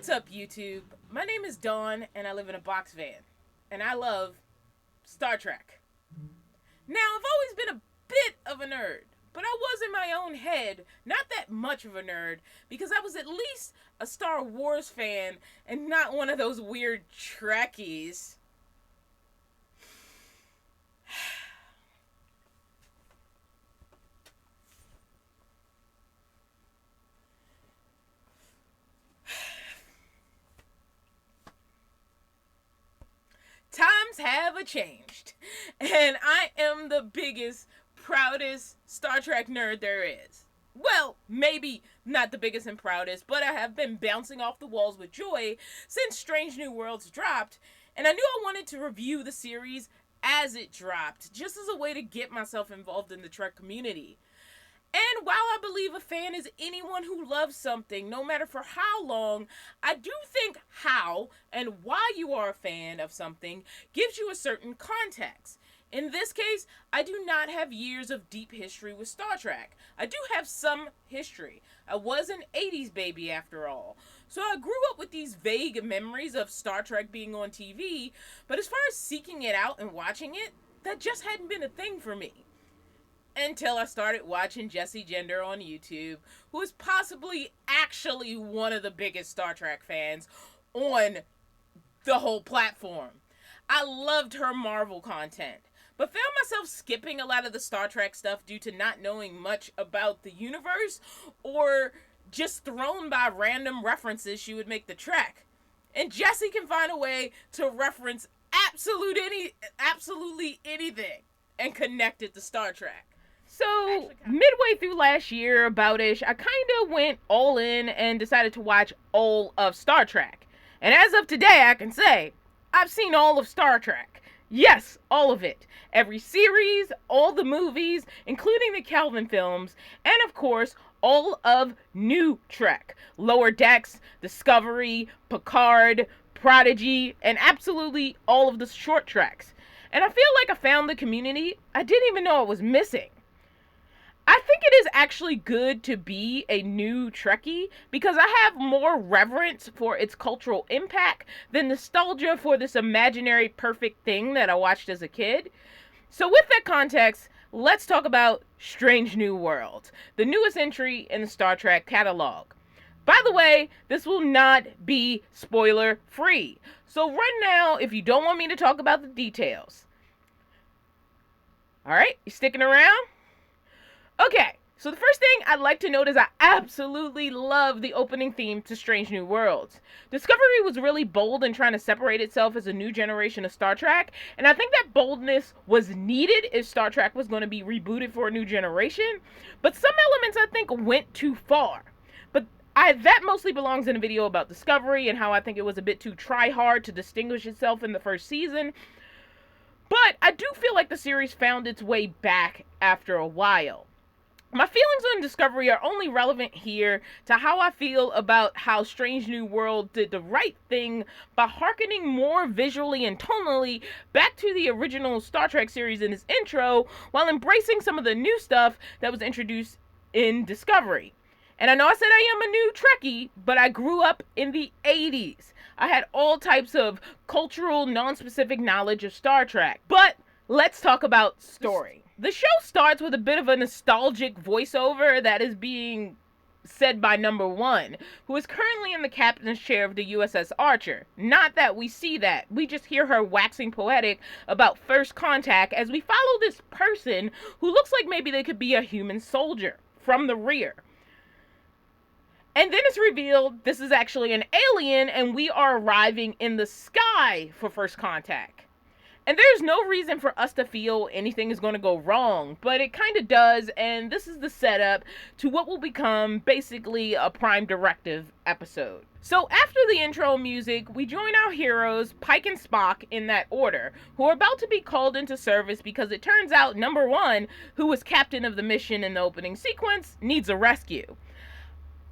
What's up, YouTube? My name is Dawn, and I live in a box van. And I love Star Trek. Now, I've always been a bit of a nerd, but I was in my own head not that much of a nerd, because I was at least a Star Wars fan and not one of those weird Trekkies. Times have changed, and I am the biggest, proudest Star Trek nerd there is. Well, maybe not the biggest and proudest, but I have been bouncing off the walls with joy since Strange New Worlds dropped, and I knew I wanted to review the series as it dropped, just as a way to get myself involved in the Trek community. And while I believe a fan is anyone who loves something, no matter for how long, I do think how and why you are a fan of something gives you a certain context. In this case, I do not have years of deep history with Star Trek. I do have some history. I was an 80s baby after all. So I grew up with these vague memories of Star Trek being on TV, but as far as seeking it out and watching it, that just hadn't been a thing for me. Until I started watching Jesse Gender on YouTube, who is possibly actually one of the biggest Star Trek fans on the whole platform. I loved her Marvel content, but found myself skipping a lot of the Star Trek stuff due to not knowing much about the universe, or just thrown by random references she would make to Trek. And Jesse can find a way to reference absolutely anything and connect it to Star Trek. So, midway through last year, about-ish, I kind of went all in and decided to watch all of Star Trek. And as of today, I can say, I've seen all of Star Trek. Yes, all of it. Every series, all the movies, including the Kelvin films, and of course, all of NuTrekkie. Lower Decks, Discovery, Picard, Prodigy, and absolutely all of the short treks. And I feel like I found the community I didn't even know I was missing. I think it is actually good to be a new Trekkie because I have more reverence for its cultural impact than nostalgia for this imaginary perfect thing that I watched as a kid. So with that context, let's talk about Strange New Worlds, the newest entry in the Star Trek catalog. By the way, this will not be spoiler free. So right now, if you don't want me to talk about the details. Alright, you sticking around? Okay, so the first thing I'd like to note is I absolutely love the opening theme to Strange New Worlds. Discovery was really bold in trying to separate itself as a new generation of Star Trek, and I think that boldness was needed if Star Trek was going to be rebooted for a new generation, but some elements I think went too far. But that mostly belongs in a video about Discovery and how I think it was a bit too try-hard to distinguish itself in the first season. But I do feel like the series found its way back after a while. My feelings on Discovery are only relevant here to how I feel about how Strange New World did the right thing by hearkening more visually and tonally back to the original Star Trek series in its intro, while embracing some of the new stuff that was introduced in Discovery. And I know I said I am a new Trekkie, but I grew up in the 80s. I had all types of cultural, non-specific knowledge of Star Trek. But let's talk about story. The show starts with a bit of a nostalgic voiceover that is being said by number one, who is currently in the captain's chair of the USS Archer. Not that we see that. We just hear her waxing poetic about first contact as we follow this person who looks like maybe they could be a human soldier from the rear. And then it's revealed this is actually an alien and we are arriving in the sky for first contact. And there's no reason for us to feel anything is going to go wrong, but it kind of does, and this is the setup to what will become basically a Prime Directive episode. So after the intro music, we join our heroes, Pike and Spock in that order, who are about to be called into service because it turns out number one, who was captain of the mission in the opening sequence, needs a rescue.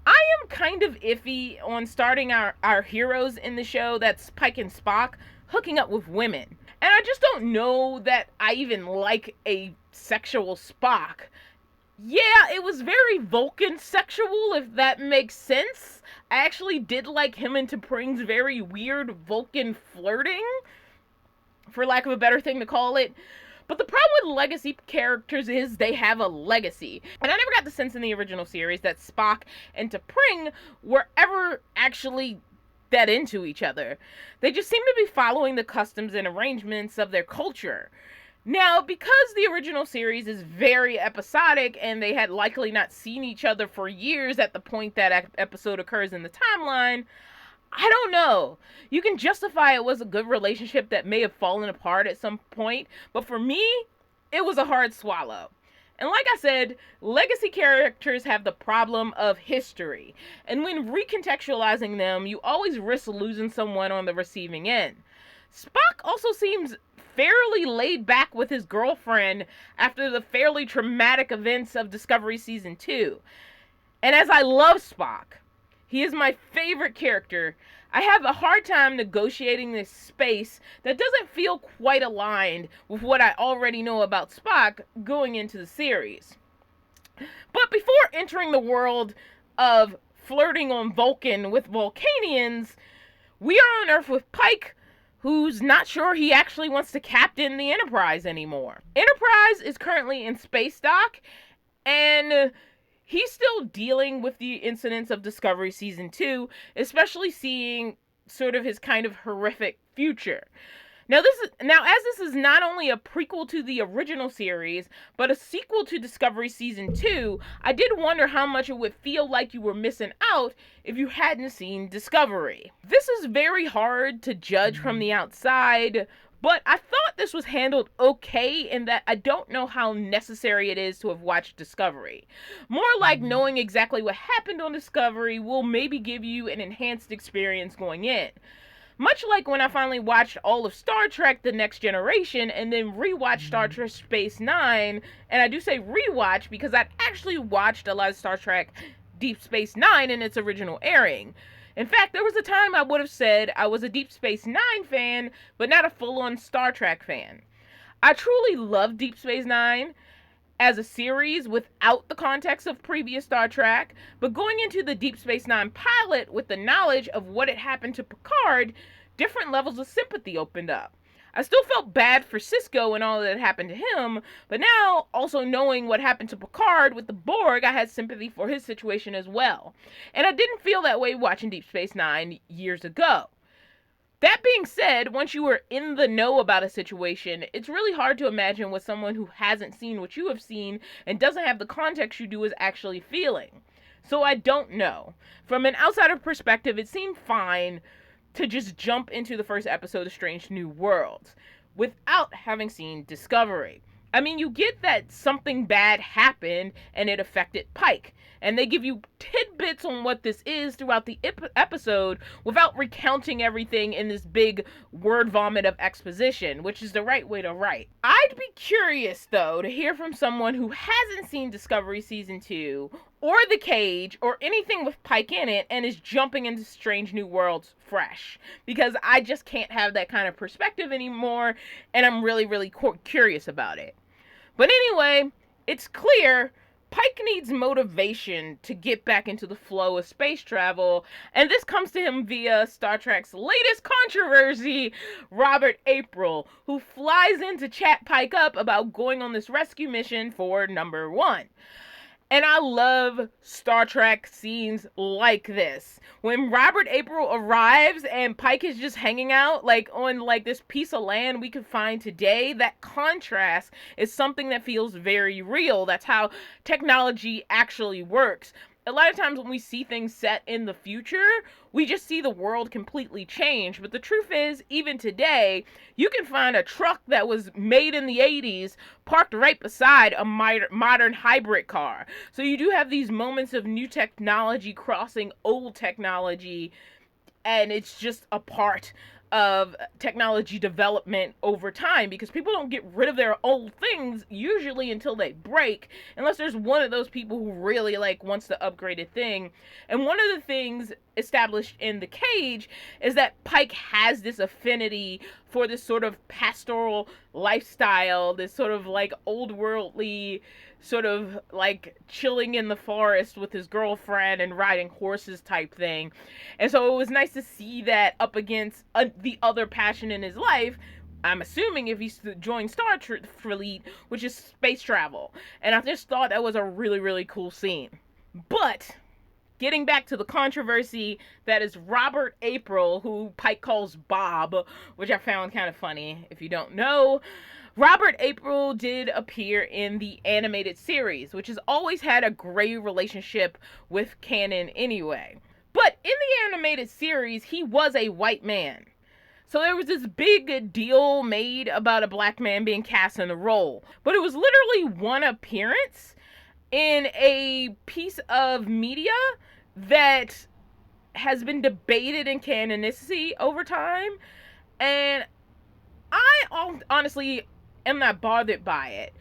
I am kind of iffy on starting our heroes in the show, that's Pike and Spock, hooking up with women. And I just don't know that I even like a sexual Spock. Yeah, it was very Vulcan sexual, if that makes sense. I actually did like him and T'Pring's very weird Vulcan flirting, for lack of a better thing to call it. But the problem with legacy characters is they have a legacy. And I never got the sense in the original series that Spock and T'Pring were ever actually that into each other. They just seem to be following the customs and arrangements of their culture. Now, because the original series is very episodic and they had likely not seen each other for years at the point that episode occurs in the timeline, I don't know. You can justify it was a good relationship that may have fallen apart at some point, but for me, it was a hard swallow. And like I said, legacy characters have the problem of history. And when recontextualizing them, you always risk losing someone on the receiving end. Spock also seems fairly laid back with his girlfriend after the fairly traumatic events of Discovery Season 2. And as I love Spock, he is my favorite character, I have a hard time negotiating this space that doesn't feel quite aligned with what I already know about Spock going into the series. But before entering the world of flirting on Vulcan with Vulcanians, we are on Earth with Pike, who's not sure he actually wants to captain the Enterprise anymore. Enterprise is currently in space dock, and he's still dealing with the incidents of Discovery Season 2, especially seeing sort of his kind of horrific future. Now, as this is not only a prequel to the original series, but a sequel to Discovery Season 2, I did wonder how much it would feel like you were missing out if you hadn't seen Discovery. This is very hard to judge from the outside, but I thought this was handled okay in that I don't know how necessary it is to have watched Discovery. More like knowing exactly what happened on Discovery will maybe give you an enhanced experience going in. Much like when I finally watched all of Star Trek The Next Generation and then rewatched Star Trek Space Nine, and I do say rewatch because I'd actually watched a lot of Star Trek Deep Space Nine in its original airing. In fact, there was a time I would have said I was a Deep Space Nine fan, but not a full-on Star Trek fan. I truly love Deep Space Nine as a series without the context of previous Star Trek, but going into the Deep Space Nine pilot with the knowledge of what had happened to Picard, different levels of sympathy opened up. I still felt bad for Sisko and all that happened to him, but now, also knowing what happened to Picard with the Borg, I had sympathy for his situation as well. And I didn't feel that way watching Deep Space Nine years ago. That being said, once you are in the know about a situation, it's really hard to imagine what someone who hasn't seen what you have seen and doesn't have the context you do is actually feeling. So I don't know. From an outsider perspective, it seemed fine to just jump into the first episode of Strange New Worlds without having seen Discovery. I mean, you get that something bad happened and it affected Pike, and they give you tidbits on what this is throughout the episode without recounting everything in this big word vomit of exposition, which is the right way to write. I'd be curious, though, to hear from someone who hasn't seen Discovery Season 2 or The Cage or anything with Pike in it and is jumping into Strange New Worlds fresh, because I just can't have that kind of perspective anymore, and I'm really, really curious about it. But anyway, it's clear Pike needs motivation to get back into the flow of space travel, and this comes to him via Star Trek's latest controversy, Robert April, who flies in to chat Pike up about going on this rescue mission for number 1. And I love Star Trek scenes like this. When Robert April arrives and Pike is just hanging out on this piece of land we could find today, that contrast is something that feels very real. That's how technology actually works. A lot of times when we see things set in the future, we just see the world completely change. But the truth is, even today, you can find a truck that was made in the 80s parked right beside a modern hybrid car. So you do have these moments of new technology crossing old technology, and it's just a part of technology development over time, because people don't get rid of their old things usually until they break, unless there's one of those people who really wants the upgraded thing. And one of the things established in The Cage is that Pike has this affinity for this sort of pastoral lifestyle, this sort of like old worldly, sort of like chilling in the forest with his girlfriend and riding horses type thing. And so it was nice to see that up against the other passion in his life. I'm assuming if he's joined Starfleet, which is space travel. And I just thought that was a really, really cool scene. But getting back to the controversy that is Robert April, who Pike calls Bob, which I found kind of funny. If you don't know, Robert April did appear in the animated series, which has always had a gray relationship with canon anyway. But in the animated series, he was a white man. So there was this big deal made about a black man being cast in the role. But it was literally one appearance in a piece of media that has been debated in canonicity over time. And I honestly am not bothered by it.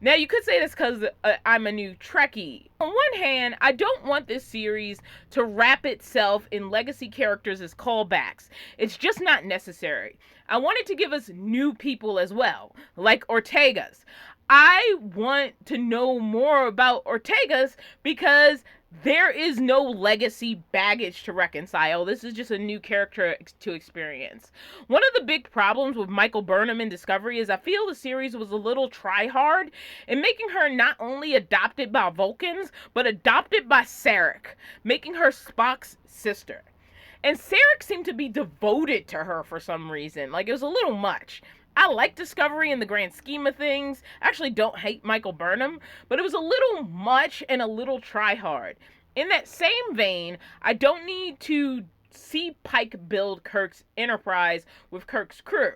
Now, you could say this because I'm a NuTrekkie. On one hand, I don't want this series to wrap itself in legacy characters as callbacks. It's just not necessary. I wanted to give us new people as well, like Ortega's. I want to know more about Ortega's because there is no legacy baggage to reconcile. This is just a new character to experience. One of the big problems with Michael Burnham in Discovery is I feel the series was a little try-hard in making her not only adopted by Vulcans, but adopted by Sarek, making her Spock's sister. And Sarek seemed to be devoted to her for some reason. Like, it was a little much. I like Discovery in the grand scheme of things. I actually don't hate Michael Burnham, but it was a little much and a little try-hard. In that same vein, I don't need to see Pike build Kirk's Enterprise with Kirk's crew.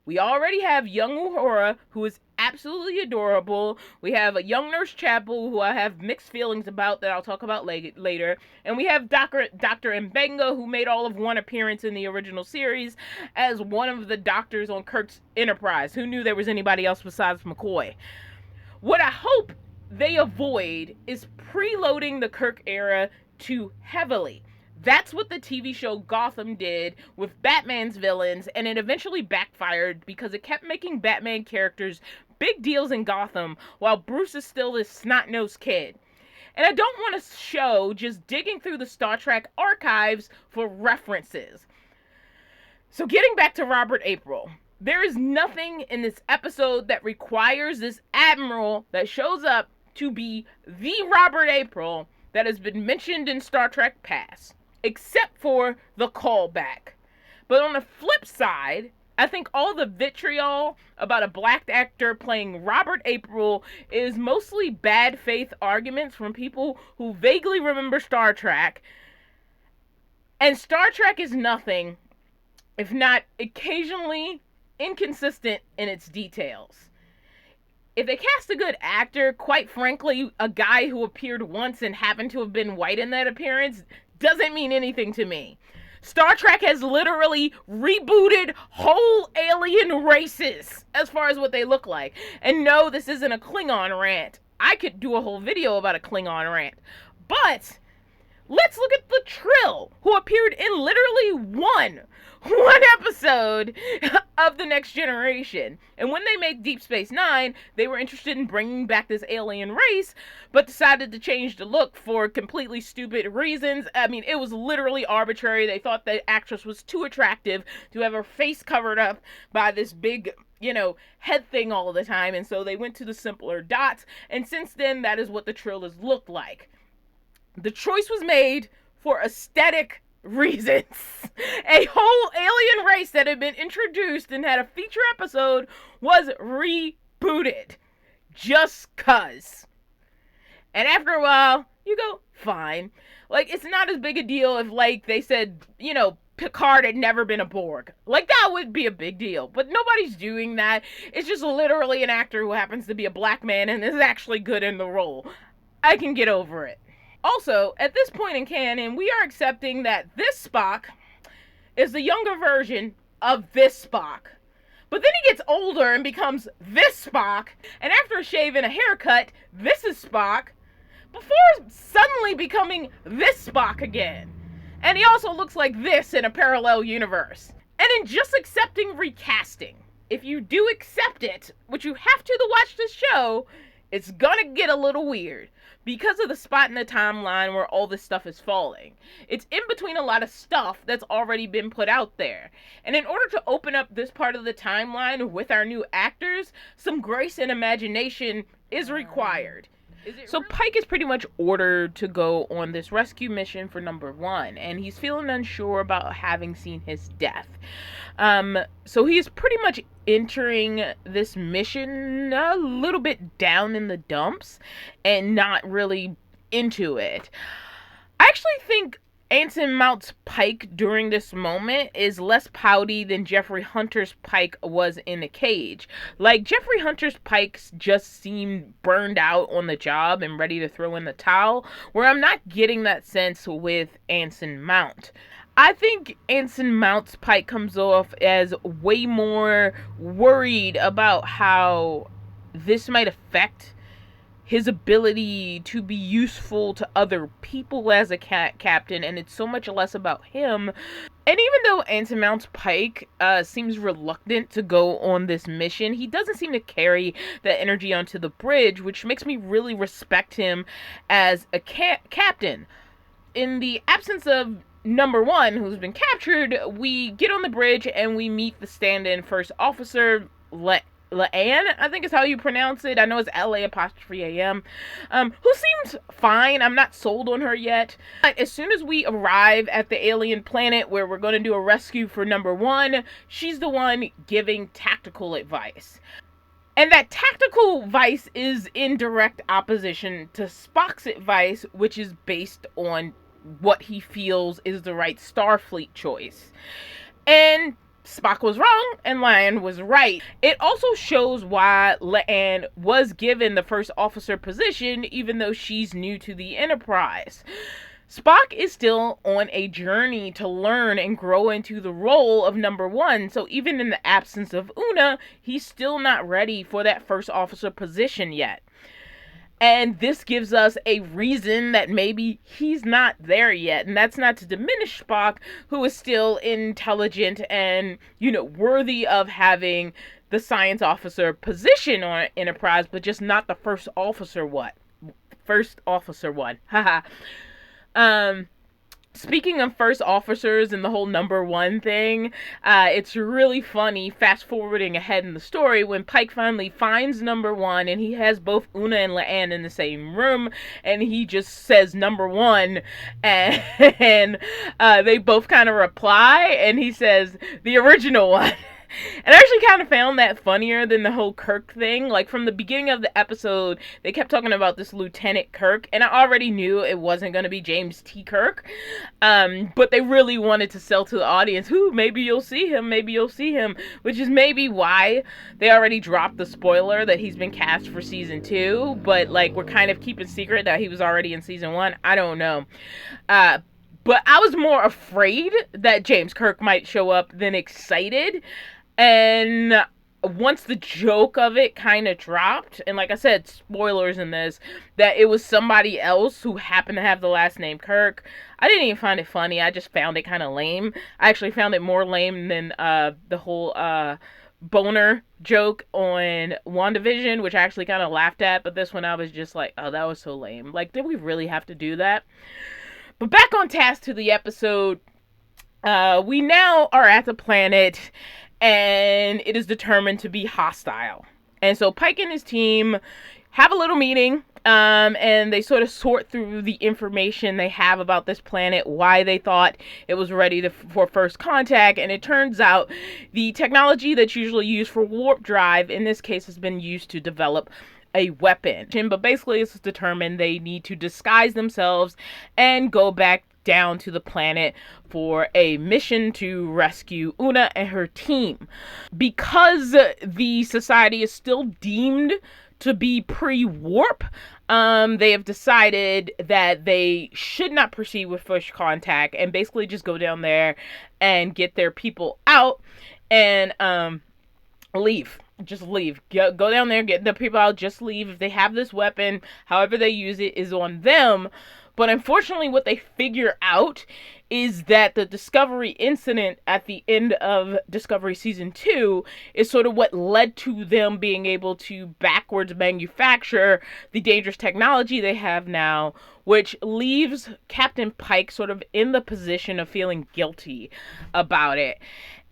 We already have young Uhura, who is absolutely adorable. We have a young Nurse Chapel, who I have mixed feelings about that I'll talk about later. And we have Dr. Mbenga, who made all of one appearance in the original series as one of the doctors on Kirk's Enterprise. Who knew there was anybody else besides McCoy? What I hope they avoid is preloading the Kirk era too heavily. That's what the TV show Gotham did with Batman's villains, and it eventually backfired because it kept making Batman characters big deals in Gotham while Bruce is still this snot-nosed kid. And I don't want a show just digging through the Star Trek archives for references. So getting back to Robert April, there is nothing in this episode that requires this admiral that shows up to be the Robert April that has been mentioned in Star Trek past, except for the callback. But on the flip side, I think all the vitriol about a black actor playing Robert April is mostly bad faith arguments from people who vaguely remember Star Trek. And Star Trek is nothing if not occasionally inconsistent in its details. If they cast a good actor, quite frankly, a guy who appeared once and happened to have been white in that appearance doesn't mean anything to me. Star Trek has literally rebooted whole alien races as far as what they look like. And no, this isn't a Klingon rant. I could do a whole video about a Klingon rant. But let's look at the Trill, who appeared in literally one episode of The Next Generation. And when they made Deep Space Nine, they were interested in bringing back this alien race, but decided to change the look for completely stupid reasons. I mean, it was literally arbitrary. They thought the actress was too attractive to have her face covered up by this big, head thing all the time, and so they went to the simpler dots, and since then, that is what the Trill has looked like. The choice was made for aesthetic reasons. A whole alien race that had been introduced and had a feature episode was rebooted. Just cuz. And after a while, you go, fine. Like, it's not as big a deal if, like, they said, Picard had never been a Borg. Like, that would be a big deal. But nobody's doing that. It's just literally an actor who happens to be a black man and is actually good in the role. I can get over it. Also, at this point in canon, we are accepting that this Spock is the younger version of this Spock. But then he gets older and becomes this Spock, and after a shave and a haircut, this is Spock, before suddenly becoming this Spock again. And he also looks like this in a parallel universe. And in just accepting recasting, if you do accept it, which you have to watch this show, it's gonna get a little weird because of the spot in the timeline where all this stuff is falling. It's in between a lot of stuff that's already been put out there. And in order to open up this part of the timeline with our new actors, some grace and imagination is required. So Pike is pretty much ordered to go on this rescue mission for number 1, and he's feeling unsure about having seen his death. So he's pretty much entering this mission a little bit down in the dumps and not really into it. I actually think Anson Mount's Pike during this moment is less pouty than Jeffrey Hunter's Pike was in the cage. Like, Jeffrey Hunter's Pikes just seemed burned out on the job and ready to throw in the towel, where I'm not getting that sense with Anson Mount. I think Anson Mount's Pike comes off as way more worried about how this might affect his ability to be useful to other people as a captain, and it's so much less about him. And even though Anson Mount's Pike seems reluctant to go on this mission, he doesn't seem to carry that energy onto the bridge, which makes me really respect him as a captain. In the absence of number 1, who's been captured, we get on the bridge and we meet the stand-in first officer, Leanne, I think is how you pronounce it. I know it's L-A'-A-M, who seems fine. I'm not sold on her yet. As soon as we arrive at the alien planet where we're going to do a rescue for number 1, she's the one giving tactical advice. And that tactical advice is in direct opposition to Spock's advice, which is based on what he feels is the right Starfleet choice. And Spock was wrong and Leanne was right. It also shows why Leanne was given the first officer position even though she's new to the Enterprise. Spock is still on a journey to learn and grow into the role of number 1, so even in the absence of Una, he's still not ready for that first officer position yet. And this gives us a reason that maybe he's not there yet. And that's not to diminish Spock, who is still intelligent and, worthy of having the science officer position on Enterprise, but just not the first officer one. Haha. Speaking of first officers and the whole number 1 thing, it's really funny fast forwarding ahead in the story when Pike finally finds number 1 and he has both Una and Leanne in the same room and he just says number 1 and they both kind of reply and he says the original one. And I actually kind of found that funnier than the whole Kirk thing. Like, from the beginning of the episode, they kept talking about this Lieutenant Kirk, and I already knew it wasn't going to be James T. Kirk. But they really wanted to sell to the audience, maybe you'll see him, which is maybe why they already dropped the spoiler that he's been cast for season 2, but, we're kind of keeping secret that he was already in season 1. I don't know. But I was more afraid that James Kirk might show up than excited. And once the joke of it kind of dropped, and like I said, spoilers in this, that it was somebody else who happened to have the last name Kirk, I didn't even find it funny. I just found it kind of lame. I actually found it more lame than the whole boner joke on WandaVision, which I actually kind of laughed at. But this one I was just like, oh, that was so lame. Did we really have to do that? But back on task to the episode, we now are at the planet and it is determined to be hostile. And so Pike and his team have a little meeting, and they sort of sort through the information they have about this planet, why they thought it was ready for first contact, and it turns out the technology that's usually used for warp drive, in this case, has been used to develop a weapon. But basically, it's determined they need to disguise themselves and go back down to the planet for a mission to rescue Una and her team. Because the society is still deemed to be pre-warp, they have decided that they should not proceed with first contact and basically just go down there and get their people out and leave. just leave. Go down there, get the people out, just leave. If they have this weapon, however they use it is on them. But unfortunately, what they figure out is that the Discovery incident at the end of Discovery Season 2 is sort of what led to them being able to backwards manufacture the dangerous technology they have now, which leaves Captain Pike sort of in the position of feeling guilty about it.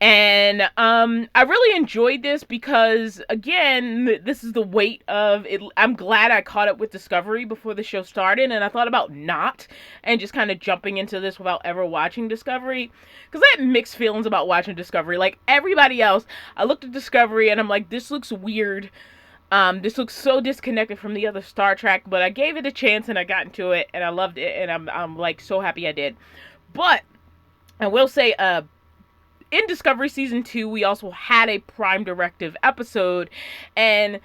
And I really enjoyed this because, again, this is the weight of it. I'm glad I caught up with Discovery before the show started, and I thought about not and just kind of jumping into this without ever watching Discovery, because I had mixed feelings about watching Discovery. Like everybody else, I looked at Discovery and I'm like, this looks weird. This looks so disconnected from the other Star Trek, but I gave it a chance and I got into it and I loved it, and I'm like so happy I did. But I will say, in Discovery Season 2, we also had a Prime Directive episode, and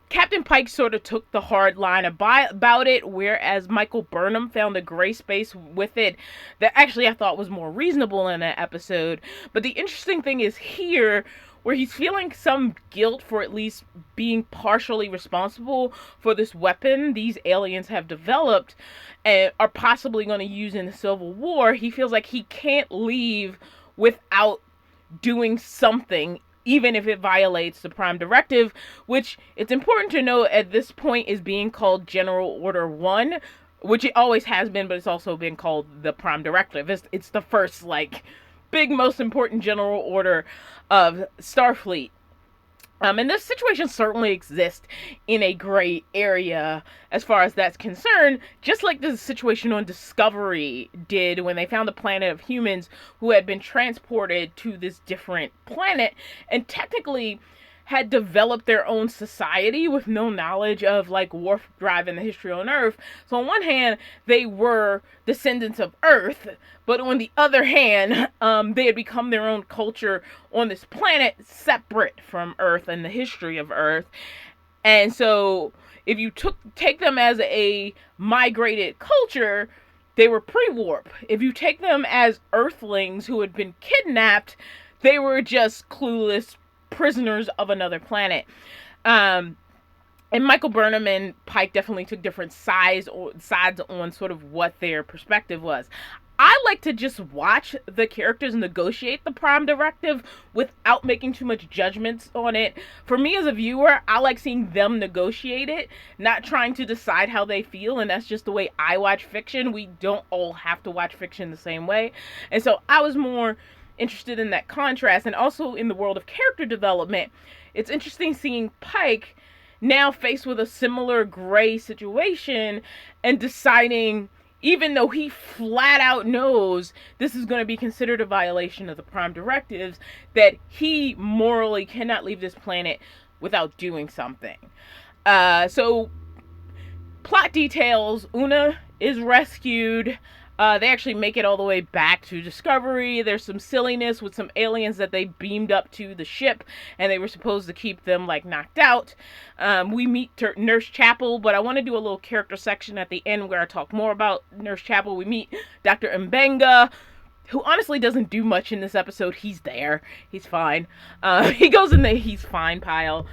Captain Pike sort of took the hard line about it, whereas Michael Burnham found a gray space with it that actually I thought was more reasonable in that episode. But the interesting thing is here, where he's feeling some guilt for at least being partially responsible for this weapon these aliens have developed and are possibly going to use in the Civil War. He feels like he can't leave without doing something, even if it violates the Prime Directive, which it's important to know at this point is being called General Order 1, which it always has been, but it's also been called the Prime Directive. It's the first, like, big, most important general order of Starfleet. And this situation certainly exists in a gray area as far as that's concerned, just like the situation on Discovery did when they found a planet of humans who had been transported to this different planet and technically had developed their own society with no knowledge of like warp drive and the history on Earth. So on one hand, they were descendants of Earth, but on the other hand, they had become their own culture on this planet separate from Earth and the history of Earth. And so if you take them as a migrated culture, they were pre-warp. If you take them as Earthlings who had been kidnapped, they were just clueless prisoners of another planet. And Michael Burnham and Pike definitely took different sides on sort of what their perspective was. I like to just watch the characters negotiate the Prime Directive without making too much judgments on it. For me as a viewer, I like seeing them negotiate it, not trying to decide how they feel, and that's just the way I watch fiction. We don't all have to watch fiction the same way. And so I was more interested in that contrast, and also in the world of character development. It's interesting seeing Pike now faced with a similar gray situation and deciding, even though he flat out knows this is going to be considered a violation of the Prime Directives, that he morally cannot leave this planet without doing something. So plot details: Una is rescued. They actually make it all the way back to Discovery. There's some silliness with some aliens that they beamed up to the ship, and they were supposed to keep them, like, knocked out. We meet Nurse Chapel, but I want to do a little character section at the end where I talk more about Nurse Chapel. We meet Dr. Mbenga, who honestly doesn't do much in this episode. He's there. He's fine. He goes in the he's fine pile.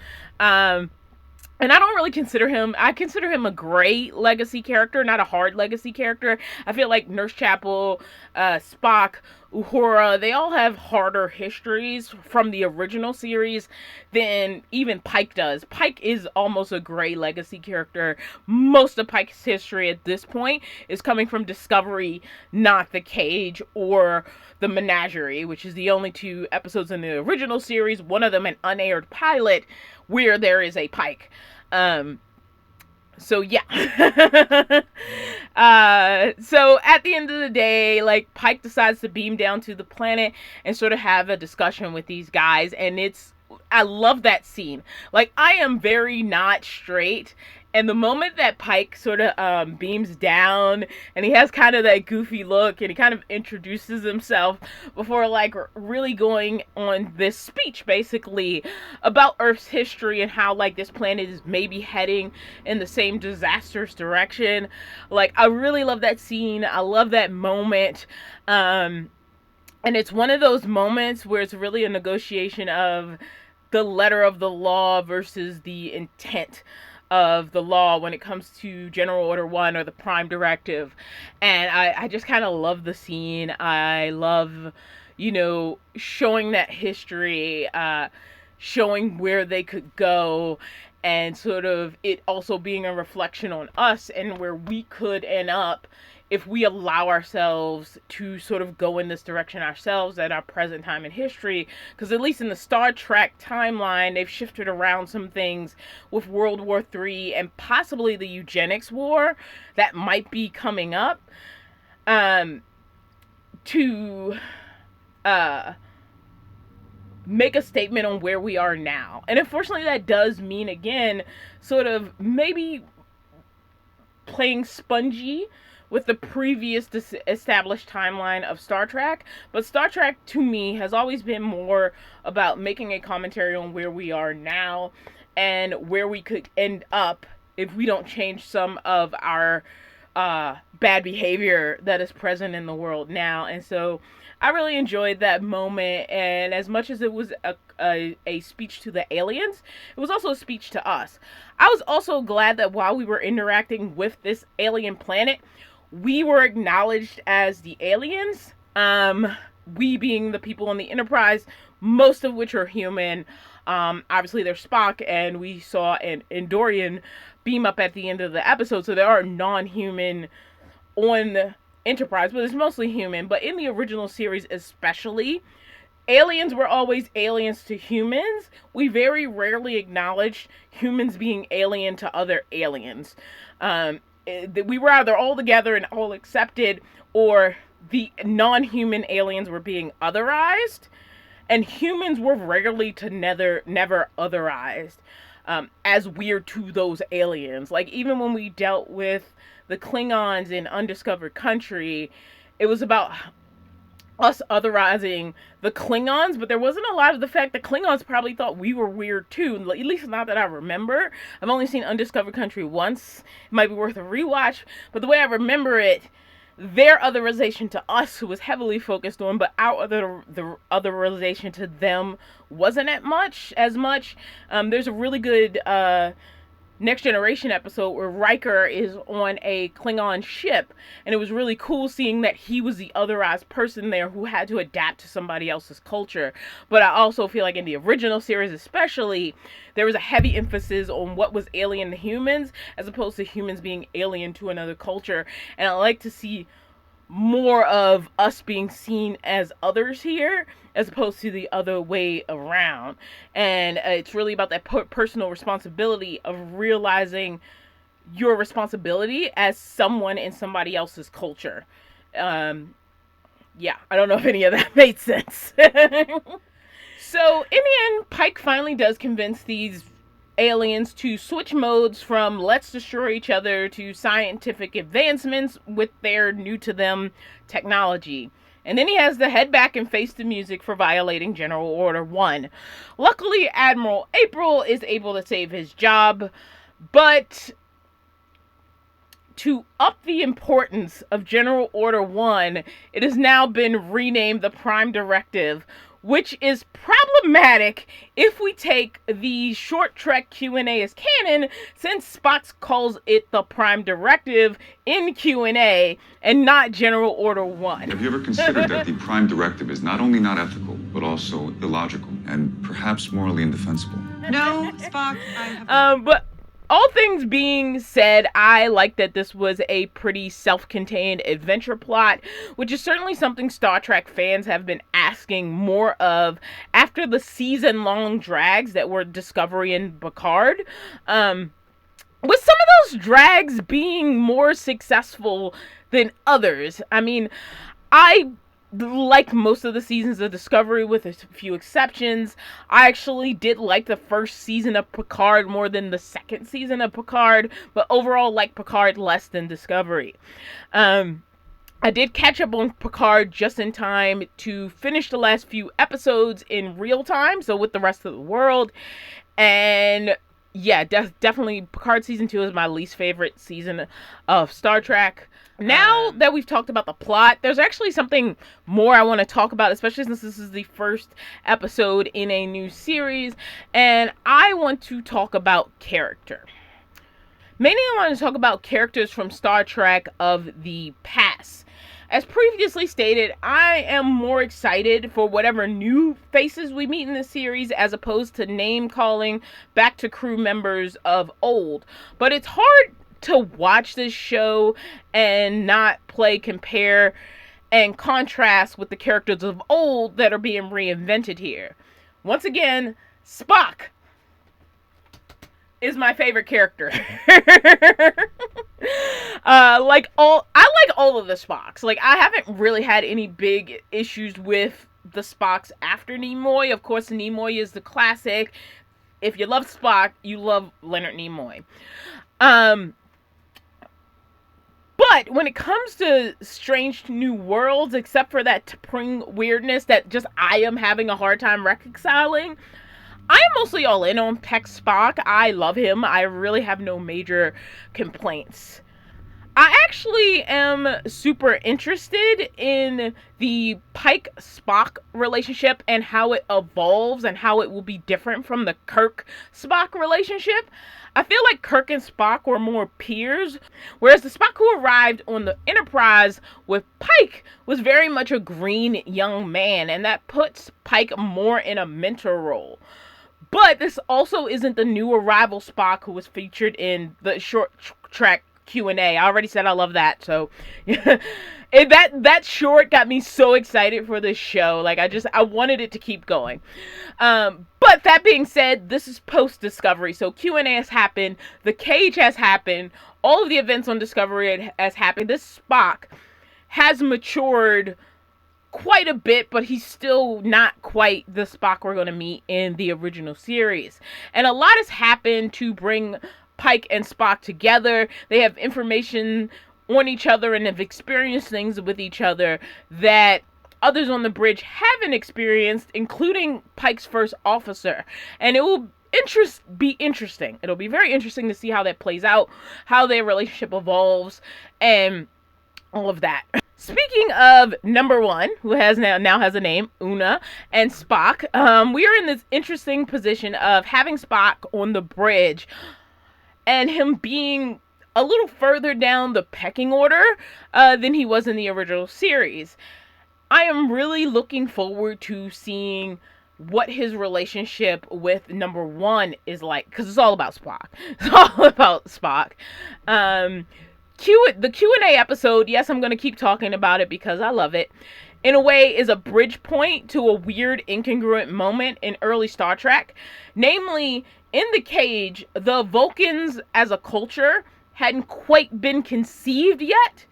And I don't really consider him, I consider him a gray legacy character, not a hard legacy character. I feel like Nurse Chapel, Spock, Uhura, they all have harder histories from the original series than even Pike does. Pike is almost a gray legacy character. Most of Pike's history at this point is coming from Discovery, not The Cage or The Menagerie, which is the only 2 episodes in the original series, one of them an unaired pilot, where there is a Pike. So yeah. So at the end of the day, like, Pike decides to beam down to the planet and sort of have a discussion with these guys, and I love that scene. Like, I am very not straight, and the moment that Pike sort of beams down, and he has kind of that goofy look, and he kind of introduces himself before, like, really going on this speech, basically, about Earth's history and how, like, this planet is maybe heading in the same disastrous direction. Like, I really love that scene. I love that moment. And it's one of those moments where it's really a negotiation of the letter of the law versus the intent of the law when it comes to General Order 1 or the Prime Directive. And I just kind of love the scene. I love, showing that history, showing where they could go, and sort of it also being a reflection on us and where we could end up if we allow ourselves to sort of go in this direction ourselves at our present time in history. Because at least in the Star Trek timeline, they've shifted around some things with World War III and possibly the eugenics war that might be coming up, to make a statement on where we are now. And unfortunately that does mean, again, sort of maybe playing spongy with the previous established timeline of Star Trek. But Star Trek, to me, has always been more about making a commentary on where we are now and where we could end up if we don't change some of our bad behavior that is present in the world now. And so I really enjoyed that moment, and as much as it was a speech to the aliens, it was also a speech to us. I was also glad that while we were interacting with this alien planet, we were acknowledged as the aliens, we being the people on the Enterprise, most of which are human. Obviously there's Spock, and we saw an Andorian beam up at the end of the episode, so there are non-human on the Enterprise, but it's mostly human. But in the original series especially, aliens were always aliens to humans. We very rarely acknowledged humans being alien to other aliens. We were either all together and all accepted, or the non-human aliens were being otherized, and humans were rarely to never otherized as weird to those aliens. Like, even when we dealt with the Klingons in Undiscovered Country, it was about us otherizing the Klingons, but there wasn't a lot of the fact that Klingons probably thought we were weird too, at least not that I remember. I've only seen Undiscovered Country once. It might be worth a rewatch, but the way I remember it, their otherization to us was heavily focused on, but the otherization to them wasn't as much. There's a really good Next Generation episode where Riker is on a Klingon ship, and it was really cool seeing that he was the otherized person there who had to adapt to somebody else's culture. But I also feel like in the original series especially, there was a heavy emphasis on what was alien to humans as opposed to humans being alien to another culture. And I like to see more of us being seen as others here as opposed to the other way around. And it's really about that personal responsibility of realizing your responsibility as someone in somebody else's culture. Yeah, I don't know if any of that made sense. So in the end, Pike finally does convince these aliens to switch modes from let's destroy each other to scientific advancements with their new to them technology. And then he has to head back and face the music for violating General Order 1. Luckily, Admiral April is able to save his job, but to up the importance of General Order 1, it has now been renamed the Prime Directive, which is problematic if we take the short Trek Q&A as canon, since Spock calls it the Prime Directive in Q&A and not General Order 1. Have you ever considered that the Prime Directive is not only not ethical, but also illogical and perhaps morally indefensible? No, Spock, I have... But all things being said, I like that this was a pretty self-contained adventure plot, which is certainly something Star Trek fans have been asking more of after the season-long drags that were Discovery and Picard. With some of those drags being more successful than others. I mean, I like most of the seasons of Discovery with a few exceptions. I actually did like the first season of Picard more than the second season of Picard, but overall like Picard less than Discovery. I did catch up on Picard just in time to finish the last few episodes in real time, so with the rest of the world, and yeah, definitely Picard season 2 is my least favorite season of Star Trek. Now that we've talked about the plot, there's actually something more I want to talk about, especially since this is the first episode in a new series, and I want to talk about character. Mainly I want to talk about characters from Star Trek of the past. As previously stated, I am more excited for whatever new faces we meet in the series as opposed to name calling back to crew members of old. But it's hard to watch this show and not compare and contrast with the characters of old that are being reinvented here. Once again, Spock is my favorite character. I like all of the Spocks. Like, I haven't really had any big issues with the Spocks after Nimoy. Of course, Nimoy is the classic. If you love Spock, you love Leonard Nimoy. But when it comes to Strange New Worlds, except for that T'Pring weirdness that just I am having a hard time reconciling, I am mostly all in on Peck Spock. I love him. I really have no major complaints. I actually am super interested in the Pike-Spock relationship and how it evolves and how it will be different from the Kirk-Spock relationship. I feel like Kirk and Spock were more peers, whereas the Spock who arrived on the Enterprise with Pike was very much a green young man, and that puts Pike more in a mentor role. But this also isn't the new arrival Spock who was featured in the short track Q&A. I already said I love that, so and that short got me so excited for this show. Like, I wanted it to keep going. But that being said, this is post-Discovery, so Q&A has happened, the Cage has happened, all of the events on Discovery has happened. This Spock has matured quite a bit, but he's still not quite the Spock we're going to meet in the original series. And a lot has happened to bring Pike and Spock together. They have information on each other and have experienced things with each other that others on the bridge haven't experienced, including Pike's first officer. And it will be interesting. It'll be very interesting to see how that plays out, how their relationship evolves, and all of that. Speaking of number one, who has now has a name, Una, and Spock, we are in this interesting position of having Spock on the bridge and him being a little further down the pecking order than he was in the original series. I am really looking forward to seeing what his relationship with number one is like, because it's all about Spock. It's all about Spock. The Q&A episode, yes, I'm going to keep talking about it because I love it, in a way is a bridge point to a weird, incongruent moment in early Star Trek. Namely, in the Cage, the Vulcans as a culture hadn't quite been conceived yet.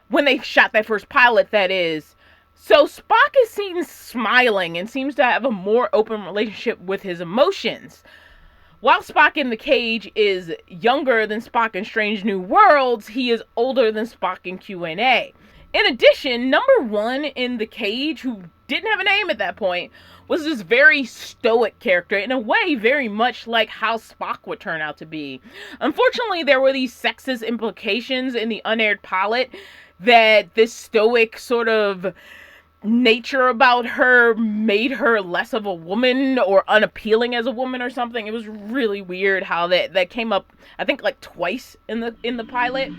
When they shot that first pilot, that is. So Spock is seen smiling and seems to have a more open relationship with his emotions. While Spock in the Cage is younger than Spock in Strange New Worlds, he is older than Spock in Q&A. In addition, number one in the Cage, who didn't have a name at that point, was this very stoic character, in a way very much like how Spock would turn out to be. Unfortunately, there were these sexist implications in the unaired pilot that this stoic sort of nature about her made her less of a woman or unappealing as a woman or something. It was really weird how that came up, I think, like twice in the pilot.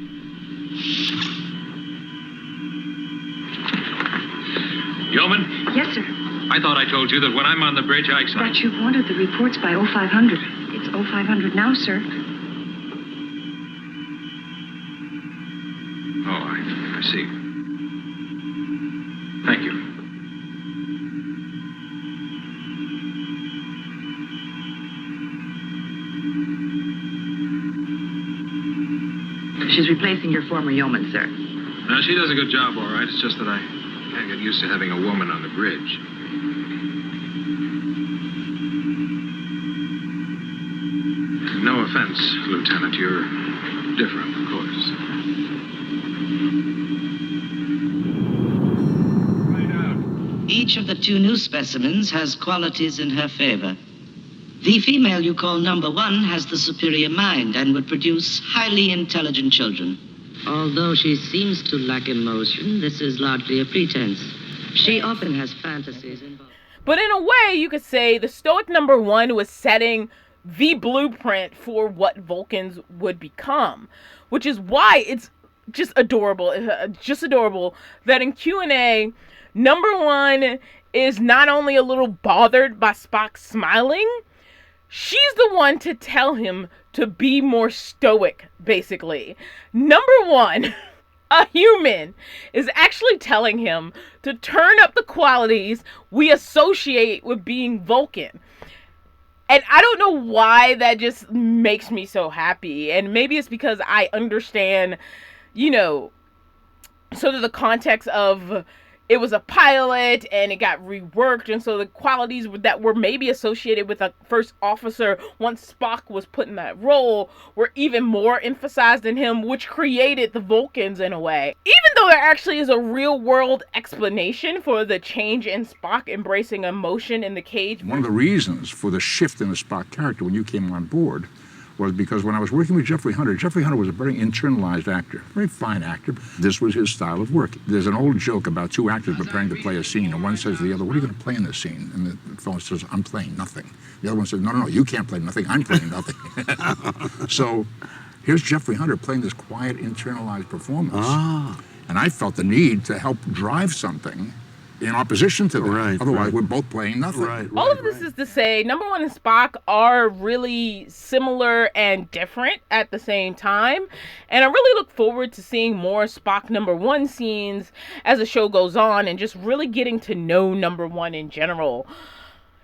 Yeoman? Yes, sir. I thought I told you that when I'm on the bridge, I excite. But you've wanted the reports by 0500. It's 0500 now, sir. Oh, I see. Thank you. She's replacing your former yeoman, sir. Now, she does a good job, all right. It's just that I can't get used to having a woman on the bridge. No offense, Lieutenant. You're different, of course. Each of the two new specimens has qualities in her favor. The female you call number one has the superior mind and would produce highly intelligent children. Although she seems to lack emotion, this is largely a pretense. She often has fantasies involved. But in a way, you could say the stoic number one was setting the blueprint for what Vulcans would become, which is why it's just adorable that in Q&A, number one is not only a little bothered by Spock smiling, she's the one to tell him to be more stoic, basically. Number one, a human, is actually telling him to turn up the qualities we associate with being Vulcan. And I don't know why that just makes me so happy. And maybe it's because I understand, sort of the context of it was a pilot and it got reworked. And so the qualities that were maybe associated with a first officer once Spock was put in that role were even more emphasized in him, which created the Vulcans in a way. Even though there actually is a real world explanation for the change in Spock embracing emotion in the cage. One of the reasons for the shift in the Spock character when you came on board was because when I was working with Jeffrey Hunter was a very internalized actor, very fine actor. This was his style of work. There's an old joke about two actors preparing to play a scene, and one says to the other, what are you going to play in this scene? And the fellow says, I'm playing nothing. The other one says, no, you can't play nothing, I'm playing nothing. So here's Jeffrey Hunter playing this quiet, internalized performance. And I felt the need to help drive something in opposition to that. Right, Otherwise, right. we're both playing nothing. All of this is to say, number one and Spock are really similar and different at the same time. And I really look forward to seeing more Spock number one scenes as the show goes on and just really getting to know number one in general.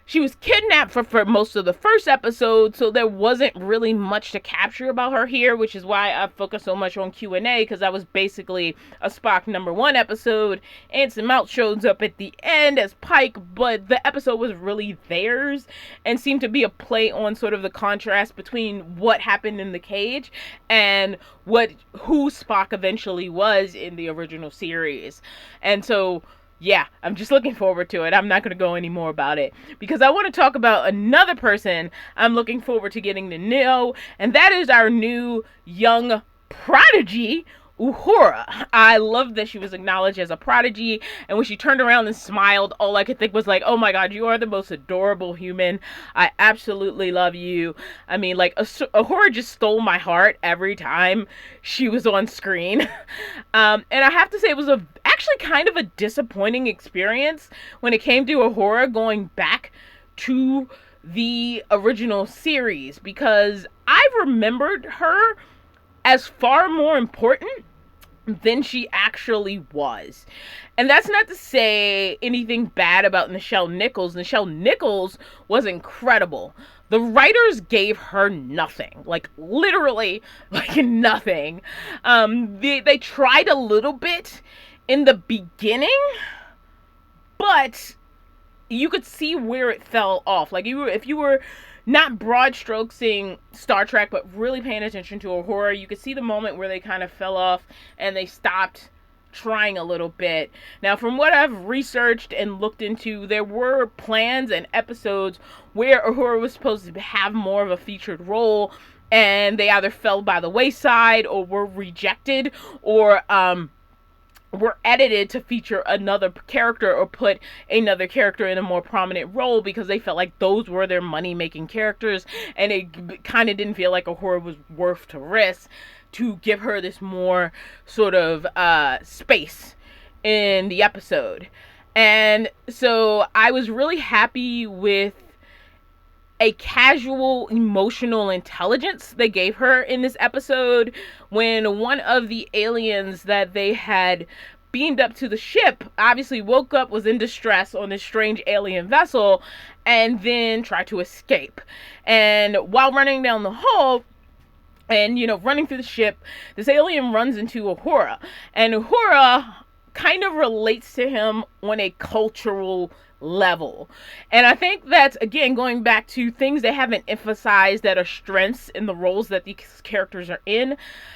She was kidnapped for most of the first episode, so there wasn't really much to capture about her here, which is why I focused so much on Q&A, because that was basically a Spock number one episode. Anson Mount shows up at the end as Pike, but the episode was really theirs and seemed to be a play on sort of the contrast between what happened in the cage and who Spock eventually was in the original series. And so yeah, I'm just looking forward to it. I'm not going to go any more about it because I want to talk about another person I'm looking forward to getting to know, and that is our new young prodigy, Uhura. I love that she was acknowledged as a prodigy, and when she turned around and smiled, all I could think was like, oh my god, you are the most adorable human. I absolutely love you. I mean, like, Uhura just stole my heart every time she was on screen. And I have to say, it was actually kind of a disappointing experience when it came to Uhura going back to the original series, because I remembered her as far more important than she actually was. And that's not to say anything bad about Nichelle Nichols. Nichelle Nichols was incredible. The writers gave her nothing, like literally like nothing. They tried a little bit in the beginning, but you could see where it fell off. Like if you were not broad strokesing Star Trek, but really paying attention to Uhura, you could see the moment where they kind of fell off and they stopped trying a little bit. Now, from what I've researched and looked into, there were plans and episodes where Uhura was supposed to have more of a featured role, and they either fell by the wayside or were rejected or were edited to feature another character or put another character in a more prominent role because they felt like those were their money-making characters, and it kind of didn't feel like Uhura was worth to risk to give her this more sort of space in the episode. And so I was really happy with a casual emotional intelligence they gave her in this episode when one of the aliens that they had beamed up to the ship obviously woke up, was in distress on this strange alien vessel, and then tried to escape. And while running down the hall and, running through the ship, this alien runs into Uhura, and Uhura kind of relates to him on a cultural level. And I think that's, again, going back to things they haven't emphasized that are strengths in the roles that these characters are in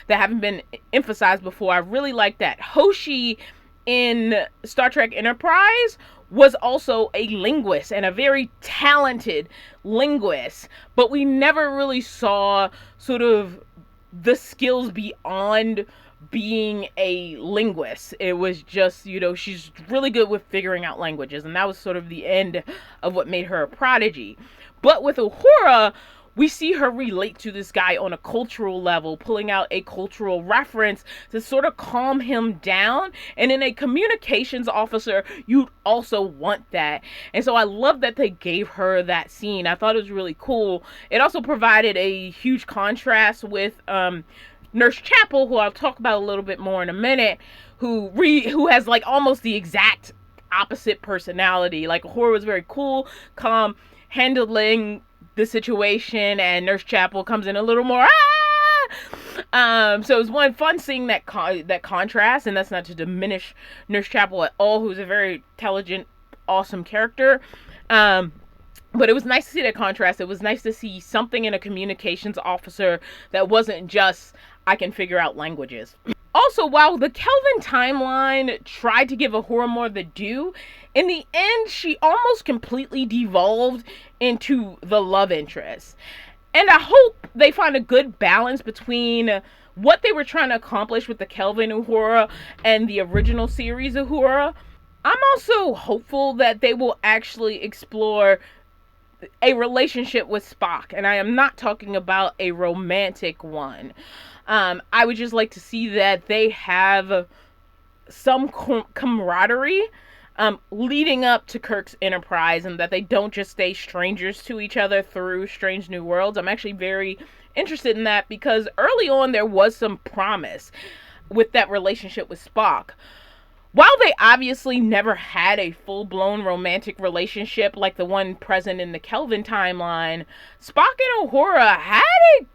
that haven't been emphasized before. I really like that. Hoshi in Star Trek Enterprise was also a linguist and a very talented linguist, but we never really saw sort of the skills beyond being a linguist. It was just, she's really good with figuring out languages, and that was sort of the end of what made her a prodigy. But with Uhura, we see her relate to this guy on a cultural level, pulling out a cultural reference to sort of calm him down. And in a communications officer, you'd also want that. And so I love that they gave her that scene. I thought it was really cool. It also provided a huge contrast with Nurse Chapel, who I'll talk about a little bit more in a minute, who has like almost the exact opposite personality. Like, Uhura was very cool, calm, handling the situation, and Nurse Chapel comes in a little more so it was one fun seeing that contrast, and that's not to diminish Nurse Chapel at all, who's a very intelligent, awesome character. But it was nice to see that contrast. It was nice to see something in a communications officer that wasn't just, I can figure out languages. Also, while the Kelvin timeline tried to give Uhura more the due, in the end, she almost completely devolved into the love interest. And I hope they find a good balance between what they were trying to accomplish with the Kelvin Uhura and the original series Uhura. I'm also hopeful that they will actually explore a relationship with Spock, and I am not talking about a romantic one. I would just like to see that they have some camaraderie leading up to Kirk's Enterprise, and that they don't just stay strangers to each other through Strange New Worlds. I'm actually very interested in that, because early on there was some promise with that relationship with Spock. While they obviously never had a full-blown romantic relationship like the one present in the Kelvin timeline, Spock and Uhura had a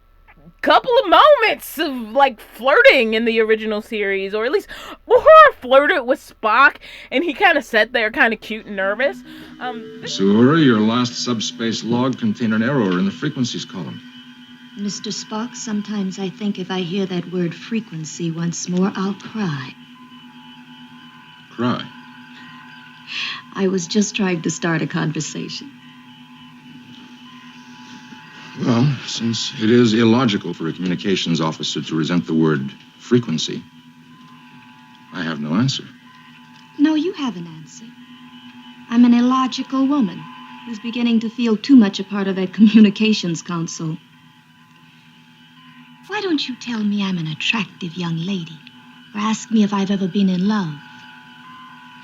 couple of moments of like flirting in the original series, or at least Uhura flirted with Spock, and he kind of sat there kind of cute and nervous. Uhura, your last subspace log contained an error in the frequencies column. Mr. Spock, sometimes I think if I hear that word frequency once more, I'll cry. Cry? I was just trying to start a conversation. Well, since it is illogical for a communications officer to resent the word frequency, I have no answer. No, you have an answer. I'm an illogical woman who's beginning to feel too much a part of that communications council. Why don't you tell me I'm an attractive young lady, or ask me if I've ever been in love?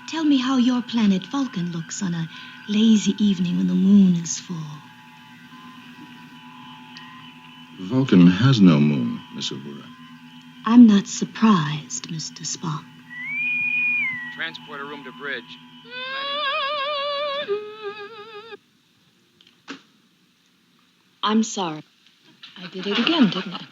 Tell me how your planet Vulcan looks on a lazy evening when the moon is full. Vulcan has no moon, Miss Uhura. I'm not surprised, Mr. Spock. Transporter room to bridge. I'm sorry. I did it again, didn't I?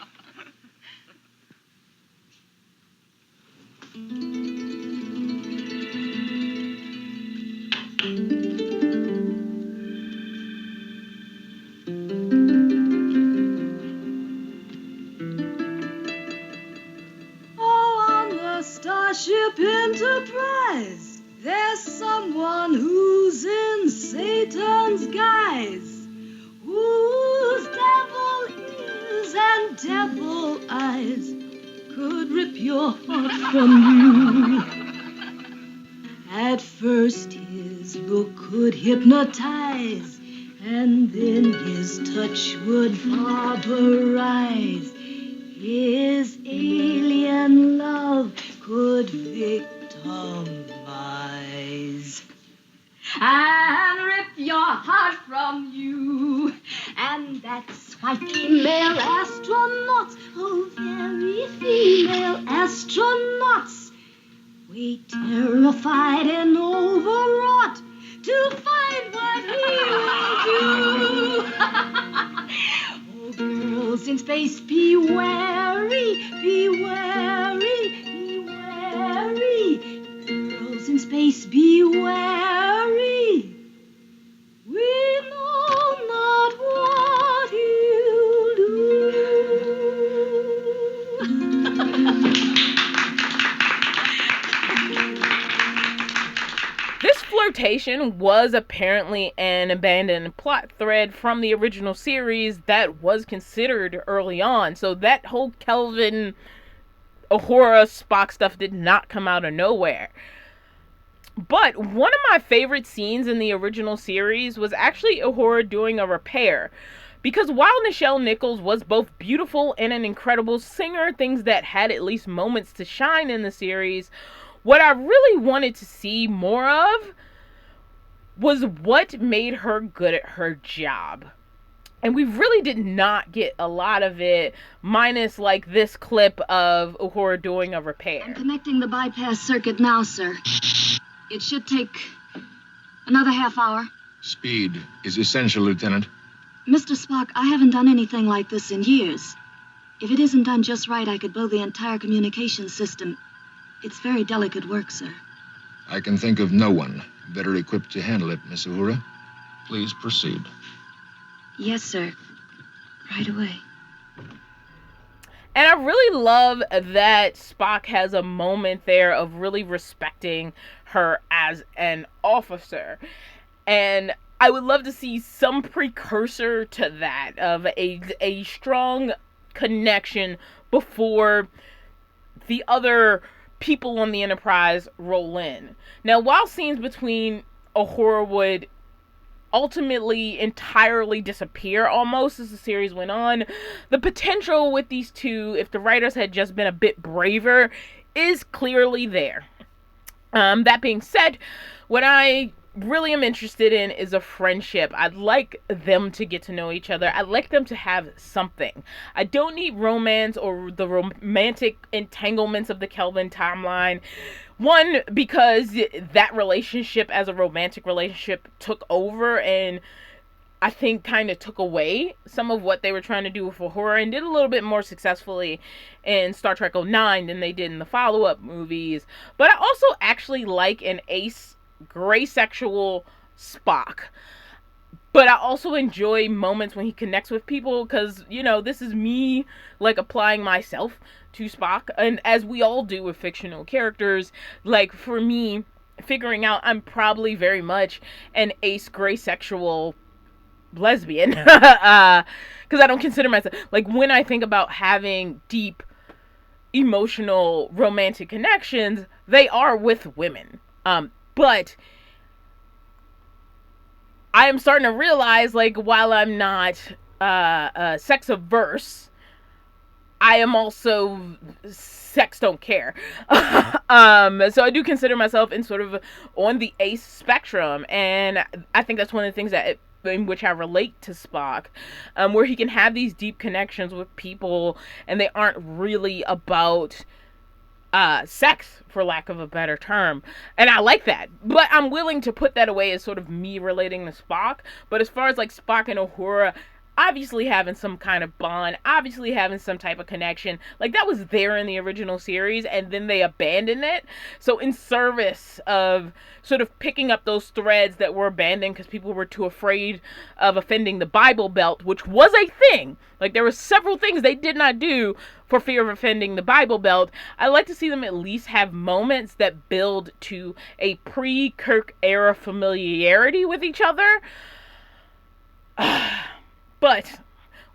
Starship Enterprise, there's someone who's in Satan's guise, whose devil ears and devil eyes could rip your heart from you. At first his look could hypnotize, and then his touch would barbarize. His alien love could victimize and rip your heart from you. And that's why female astronauts, oh very female astronauts, wait terrified and overwrought to find what he will do. Oh, girls in space, be wary, be wary, be wary. Girls in space, be wary. We know not what he'll do. This flirtation was apparently an abandoned plot thread from the original series that was considered early on. So that whole Kelvin, Uhura, Spock stuff did not come out of nowhere. But one of my favorite scenes in the original series was actually Uhura doing a repair. Because while Nichelle Nichols was both beautiful and an incredible singer, things that had at least moments to shine in the series, what I really wanted to see more of was what made her good at her job. And we really did not get a lot of it, minus like this clip of Uhura doing a repair. I'm connecting the bypass circuit now, sir. It should take another half hour. Speed is essential, Lieutenant. Mr. Spock, I haven't done anything like this in years. If it isn't done just right, I could blow the entire communications system. It's very delicate work, sir. I can think of no one better equipped to handle it, Miss Uhura. Please proceed. Yes, sir. Right away. And I really love that Spock has a moment there of really respecting her as an officer. And I would love to see some precursor to that, of a strong connection before the other people on the Enterprise roll in. Now, while scenes between Uhura would ultimately entirely disappear almost as the series went on, the potential with these two, if the writers had just been a bit braver, is clearly there. That being said, what I really am interested in is a friendship. I'd like them to get to know each other. I'd like them to have something. I don't need romance or the romantic entanglements of the Kelvin timeline. One, because that relationship as a romantic relationship took over and I think kind of took away some of what they were trying to do with Uhura, and did a little bit more successfully in Star Trek 09 than they did in the follow-up movies. But I also actually like an ace gray sexual Spock. But I also enjoy moments when he connects with people, because, you know, this is me, like, applying myself to Spock, and as we all do with fictional characters. Like, for me, figuring out I'm probably very much an ace gray sexual lesbian, because I don't consider myself, like, when I think about having deep emotional romantic connections, they are with women. But I am starting to realize, like, while I'm not sex averse, I am also sex don't care. So I do consider myself in sort of on the ace spectrum, and I think that's one of the things that in which I relate to Spock, where he can have these deep connections with people, and they aren't really about sex, for lack of a better term. And I like that. But I'm willing to put that away as sort of me relating to Spock. But as far as like Spock and Uhura obviously having some kind of bond, obviously having some type of connection, like that was there in the original series, and then they abandoned it. So in service of sort of picking up those threads that were abandoned because people were too afraid of offending the Bible Belt, which was a thing. Like, there were several things they did not do for fear of offending the Bible Belt. I like to see them at least have moments that build to a pre-Kirk era familiarity with each other. But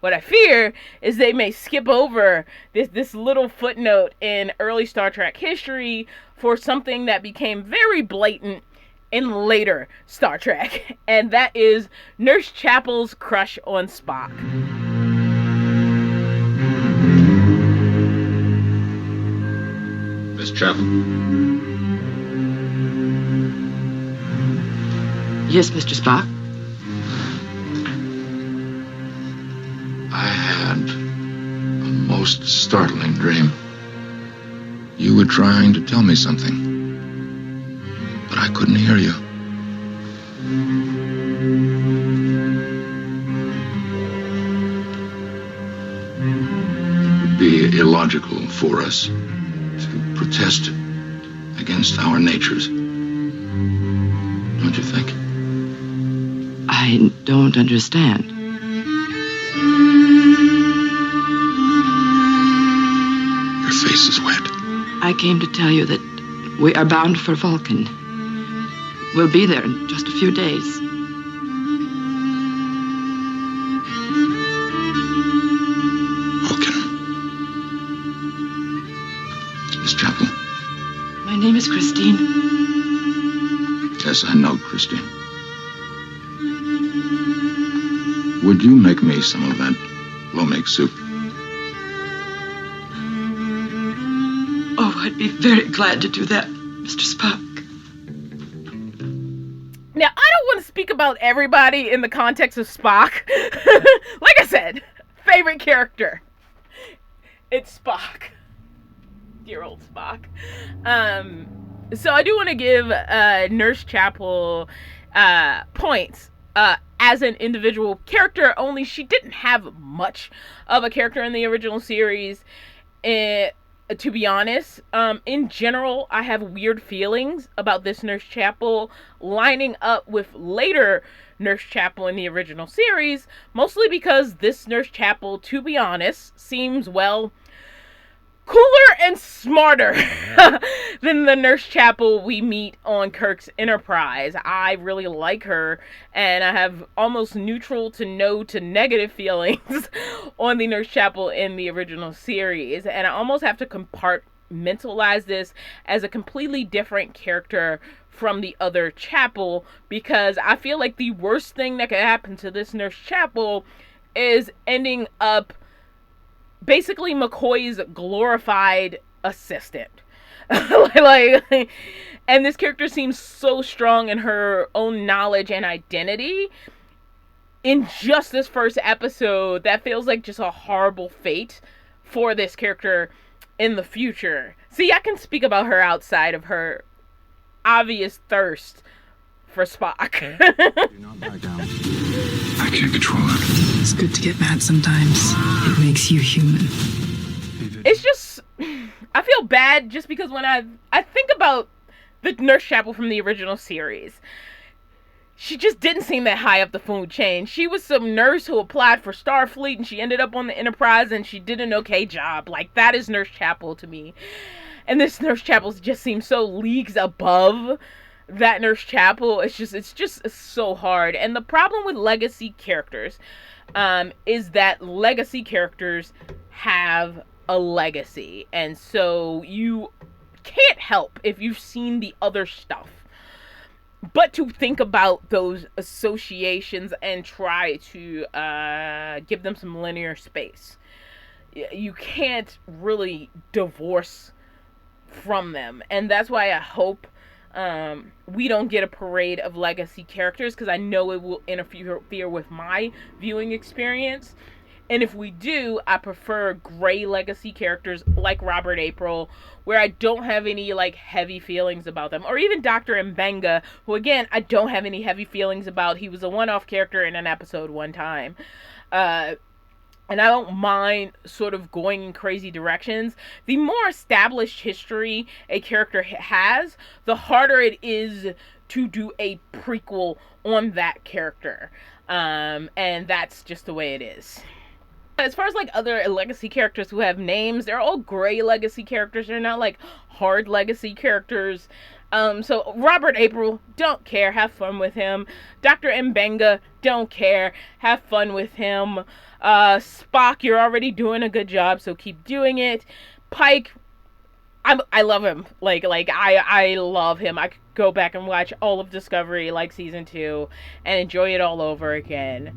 what I fear is they may skip over this little footnote in early Star Trek history for something that became very blatant in later Star Trek. And that is Nurse Chapel's crush on Spock. Miss Chapel. Yes, Mr. Spock? I had a most startling dream. You were trying to tell me something, but I couldn't hear you. It would be illogical for us to protest against our natures. Don't you think? I don't understand. Your face is wet. I came to tell you that we are bound for Vulcan. We'll be there in just a few days. Vulcan. Miss Chapel. My name is Christine. Yes, I know, Christine. Would you make me some of that lo-mein soup? Oh, I'd be very glad to do that, Mr. Spock. Now, I don't want to speak about everybody in the context of Spock. Like I said, favorite character. It's Spock. Dear old Spock. So I do want to give Nurse Chapel points as an individual character, only she didn't have much of a character in the original series. To be honest, in general, I have weird feelings about this Nurse Chapel lining up with later Nurse Chapel in the original series, mostly because this Nurse Chapel, to be honest, seems, well, cooler and smarter than the Nurse Chapel we meet on Kirk's Enterprise. I really like her, and I have almost neutral to no to negative feelings on the Nurse Chapel in the original series, and I almost have to compartmentalize this as a completely different character from the other Chapel, because I feel like the worst thing that could happen to this Nurse Chapel is ending up basically McCoy's glorified assistant. like, and this character seems so strong in her own knowledge and identity in just this first episode that feels like just a horrible fate for this character in the future. See, I can speak about her outside of her obvious thirst for Spock. Do not back down. I can't control it. It's good to get mad sometimes. It makes you human. It's just, I feel bad just because when I think about the Nurse Chapel from the original series, she just didn't seem that high up the food chain. She was some nurse who applied for Starfleet and she ended up on the Enterprise and she did an okay job. Like, that is Nurse Chapel to me. And this Nurse Chapel just seems so leagues above that Nurse Chapel. It's just so hard. And the problem with legacy characters is that legacy characters have a legacy, and so you can't help, if you've seen the other stuff, but to think about those associations and try to give them some linear space. You can't really divorce from them, and that's why I hope we don't get a parade of legacy characters, because I know it will interfere with my viewing experience. And if we do, I prefer gray legacy characters like Robert April, where I don't have any like heavy feelings about them. Or even Dr. Mbenga, who again, I don't have any heavy feelings about. He was a one-off character in an episode one time. And I don't mind sort of going in crazy directions. The more established history a character has, the harder it is to do a prequel on that character. And that's just the way it is. As far as like other legacy characters who have names, they're all gray legacy characters. They're not like hard legacy characters. So Robert April, don't care, have fun with him. Dr. Mbenga, don't care, have fun with him. Spock, you're already doing a good job, so keep doing it. Pike, I love him. I love him. I could go back and watch all of Discovery, like season 2, and enjoy it all over again.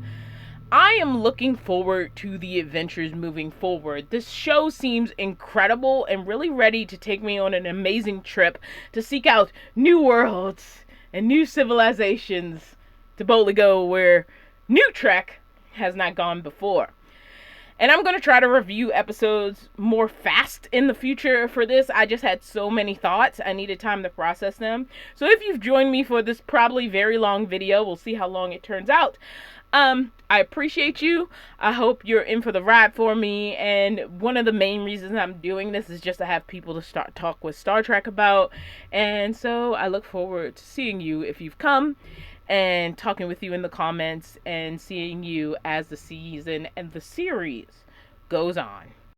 I am looking forward to the adventures moving forward. This show seems incredible and really ready to take me on an amazing trip to seek out new worlds and new civilizations to boldly go where NuTrekkie has not gone before. And I'm going to try to review episodes more fast in the future for this. I just had so many thoughts. I needed time to process them. So if you've joined me for this probably very long video, we'll see how long it turns out. I appreciate you. I hope you're in for the ride for me. And one of the main reasons I'm doing this is just to have people to talk with Star Trek about. And so I look forward to seeing you if you've come, and talking with you in the comments, and seeing you as the season and the series goes on.